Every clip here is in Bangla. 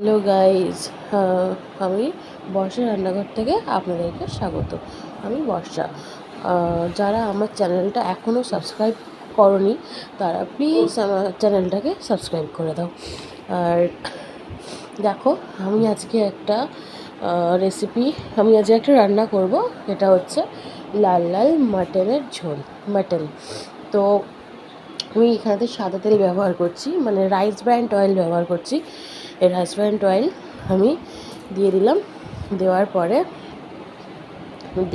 হ্যালো গাইজ, আমি বর্ষা রান্নাঘর থেকে আপনাদেরকে স্বাগত। আমি বর্ষা। যারা আমার চ্যানেলটা এখনও সাবস্ক্রাইব করনি তারা প্লিজ আমার চ্যানেলটাকে সাবস্ক্রাইব করে দাও। আর দেখো, আমি আজকে একটা রান্না করব। এটা হচ্ছে লাল লাল মাটনের ঝোল, মাটন। তো আমি এখানে সাদা তেল ব্যবহার করছি, মানে রাইস ব্র্যান্ড অয়েল ব্যবহার করছি। এই রাইস ব্র্যান্ড অয়েল আমি দিয়ে দিলাম। দেওয়ার পরে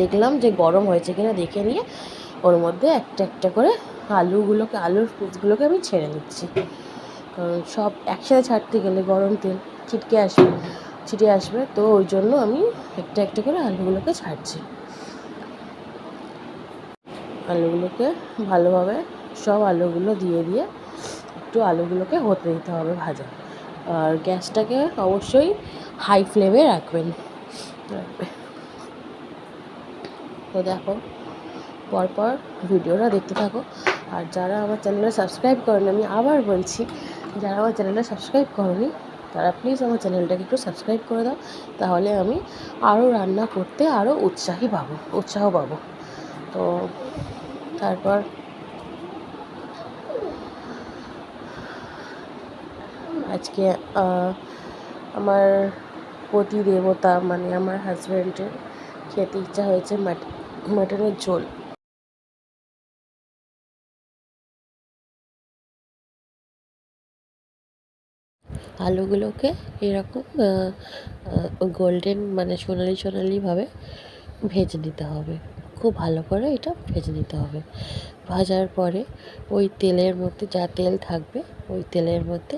দেখলাম যে গরম হয়েছে কিনা, দেখে নিয়ে ওর মধ্যে একটা একটা করে আলুর পিসগুলোকে আমি ছেড়ে নিচ্ছি। কারণ সব একসাথে ছাড়তে গেলে গরম তেল ছিটে আসবে, তো ওই জন্য আমি একটা একটা করে আলুগুলোকে ছাড়ছি। আলুগুলোকে ভালোভাবে সব আলুগুলো দিয়ে একটু আলুগুলোকে হতে দিতে হবে ভাজা। আর গ্যাসটাকে অবশ্যই হাই ফ্লেমে রাখবেন। তো দেখো, পরপর ভিডিওটা দেখতে থাকো। আর যারা আমার চ্যানেলটা সাবস্ক্রাইব করেনি, আমি আবার বলছি, যারা আমার চ্যানেলটা সাবস্ক্রাইব করেনি তারা প্লিজ আমার চ্যানেলটাকে একটু সাবস্ক্রাইব করে দাও। তাহলে আমি আরও রান্না করতে আরও উৎসাহ পাবো। তো তারপর আজকে আমার পতি দেবতা মানে আমার হাজব্যান্ডের খেতে ইচ্ছা হয়েছে মাটনের ঝোল। আলুগুলোকে এরকম গোল্ডেন মানে সোনালিভাবে ভেজে নিতে হবে। খুব ভালো করে এটা ভেজে নিতে হবে। ভাজার পরে ওই তেলের মধ্যে যা তেল থাকবে ওই তেলের মধ্যে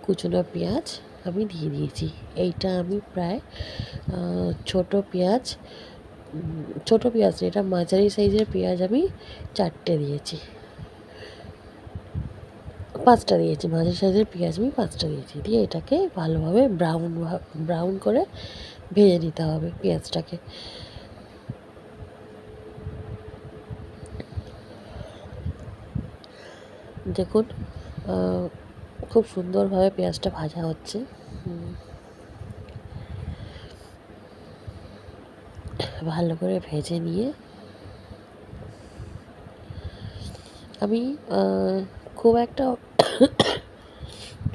কুচনো পেঁয়াজ আমি দিয়ে দিয়েছি। এইটা আমি প্রায় ছোটো পেঁয়াজ এটা মাঝারি সাইজের পেঁয়াজ আমি 4টে দিয়েছি, 5টা দিয়েছি। মাঝারি সাইজের পেঁয়াজ আমি 5টা দিয়েছি। দিয়ে এটাকে ভালোভাবে ব্রাউন করে ভেজে নিতে হবে পেঁয়াজটাকে। দেখুন, খুব সুন্দরভাবে পেঁয়াজটা ভাজা হচ্ছে। ভালো করে ভেজে নিয়ে আমি খুব একটা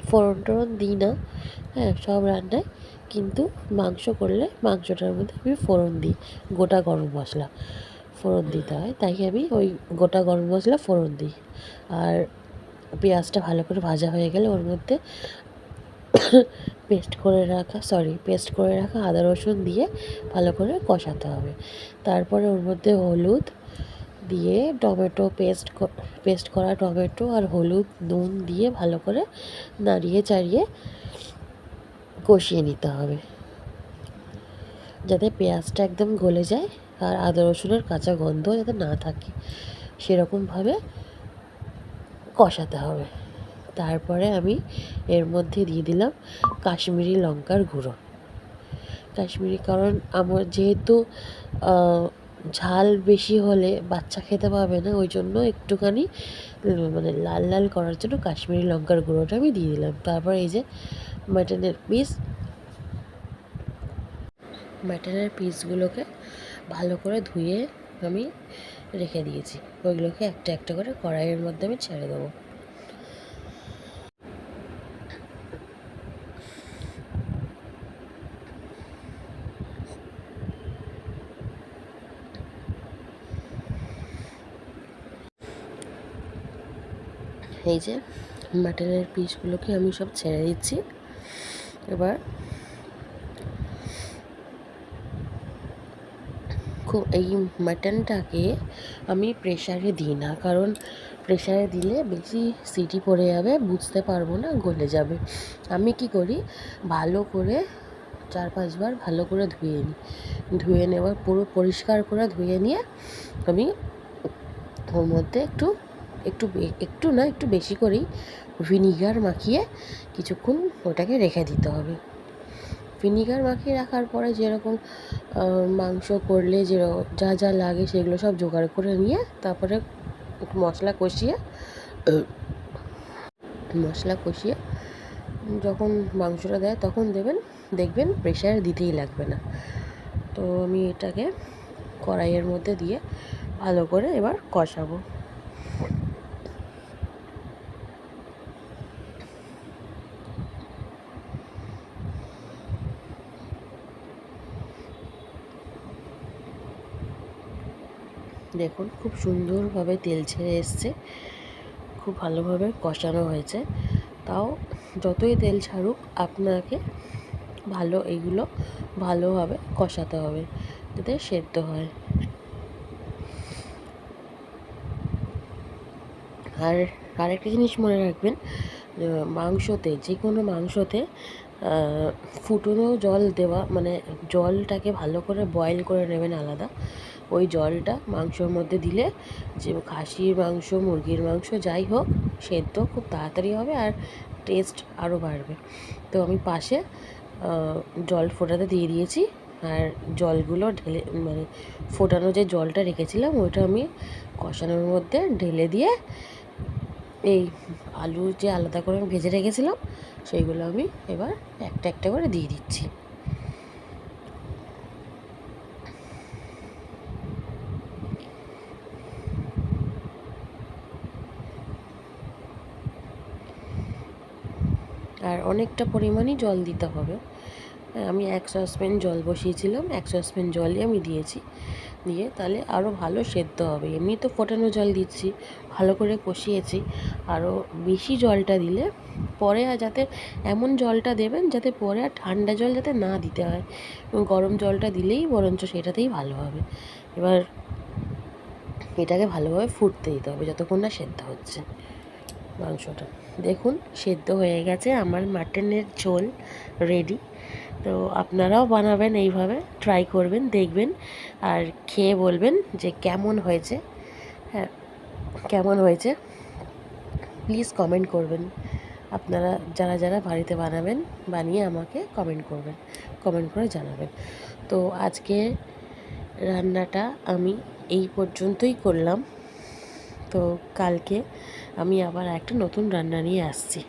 ফোড়ন দিই না, হ্যাঁ, সব রান্নায়। কিন্তু মাংস করলে মাংসটার মধ্যে আমি ফোড়ন দিই, গোটা গরম মশলা ফোড়ন দিতে হয়, তাই আমি ওই গোটা গরম মশলা ফোড়ন দিই। আর পেঁয়াজটা ভালো করে ভাজা হয়ে গেলে ওর মধ্যে পেস্ট করে রাখা আদা রসুন দিয়ে ভালো করে কষাতে হবে। তারপরে ওর মধ্যে হলুদ দিয়ে পেস্ট করা টমেটো আর হলুদ নুন দিয়ে ভালো করে নাড়িয়ে চাড়িয়ে কষিয়ে নিতে হবে, যাতে পেঁয়াজটা একদম গলে যায় আর আদা রসুনের কাঁচা গন্ধ যাতে না থাকে, সেরকমভাবে কষাতে হবে। তারপরে আমি এর মধ্যে দিয়ে দিলাম কাশ্মীরি লঙ্কার গুঁড়ো। কারণ আমার যেহেতু ঝাল বেশি হলে বাচ্চা খেতে পাবে না, ওই জন্য একটুখানি মানে লাল লাল করার জন্য কাশ্মীরি লঙ্কার গুঁড়োটা আমি দিয়ে দিলাম। তারপর এই যে মাটনের পিসগুলোকে ভালো করে ধুয়ে আমি রেখে দিয়েছি। ওইগুলোকে একটা একটা করে কড়াইয়ের মধ্যে আমি ছেড়ে দেবো। এই যে মাটনের পিসগুলোকে আমি সব ছেড়ে দিচ্ছি। এবার এই মাটনটাকে আমি প্রেশারে দিই না, কারণ প্রেশারে দিলে বেশি সিটি পড়ে যাবে, বুঝতে পারবো না, গলে যাবে। আমি কি করি, ভালো করে 4-5 বার ভালো করে ধুয়ে নেওয়ার পুরো পরিষ্কার করে ধুয়ে নিয়ে আমি ওর মধ্যে একটু বেশি করেই ভিনিগার মাখিয়ে কিছুক্ষণ ওটাকে রেখে দিতে হবে। ভিনিগার মাখিয়ে রাখার পরে যেরকম মাংস করলে যা যা লাগে সেগুলো সব জোগাড় করে নিয়ে তারপরে মশলা কষিয়ে যখন মাংসটা দেয় তখন দেবেন, দেখবেন প্রেশারে দিতেই লাগবে না। তো আমি এটাকে কড়াইয়ের মধ্যে দিয়ে ভালো করে এবার কষাবো। দেখুন খুব সুন্দরভাবে তেল ছেড়ে এসছে, খুব ভালোভাবে কষানো হয়েছে। তাও যতই তেল ছাড়ুক আপনাকে এইগুলো ভালোভাবে কষাতে হবে যাতে সেদ্ধ হয়। আর আরেকটা জিনিস মনে রাখবেন, মাংসতে, যে কোনো মাংসতে ফুটনো জল দেওয়া, মানে জলটাকে ভালো করে বয়েল করে নেবেন আলাদা। ওই জলটা মাংসর মধ্যে দিলে, যে খাসির মাংস, মুরগির মাংস যাই হোক, সেদ্ধ খুব তাড়াতাড়ি হবে আর টেস্ট আরও বাড়বে। তো আমি পাশে জল ফোটাতে দিয়ে দিয়েছি, আর জলগুলো ঢেলে, মানে ফোটানো যে জলটা রেখেছিলাম ওইটা আমি কষানোর মধ্যে ঢেলে দিয়ে এই আলু যে আলাদা করে আমি ভেজে রেখেছিলাম সেইগুলো আমি এবার একটা একটা করে দিয়ে দিচ্ছি। আর অনেকটা পরিমাণই জল দিতে হবে। আমি 1 সসপ্যান জল বসিয়েছিলাম, 1 সসপ্যান জলই আমি দিয়েছি। দিয়ে তাহলে আরও ভালো সেদ্ধ হবে। এমনি তো ফোটানো জল দিচ্ছি, ভালো করে কষিয়েছি। আরও বেশি জলটা দিলে পরে যাতে, এমন জলটা দেবেন যাতে পরে আর ঠান্ডা জল যাতে না দিতে হয়, গরম জলটা দিলেই বরঞ্চ সেটাতেই ভালো হবে। এবার এটাকে ভালোভাবে ফুটতে দিতে হবে যতক্ষণ না সেদ্ধ হচ্ছে মাংসটা। দেখুন সেদ্ধ হয়ে গেছে আমার মাটনের ঝোল রেডি। তো আপনারাও বানাবেন, এইভাবে ট্রাই করবেন, দেখবেন আর খেয়ে বলবেন যে কেমন হয়েছে। হ্যাঁ, কেমন হয়েছে প্লিজ কমেন্ট করবেন। আপনারা যারা যারা বাড়িতে বানাবেন, বানিয়ে আমাকে কমেন্ট করবেন, কমেন্ট করে জানাবেন। তো আজকে রান্নাটা আমি এই পর্যন্তই করলাম। তো কালকে আমি আবার একটা নতুন রান্না নিয়ে আসছি।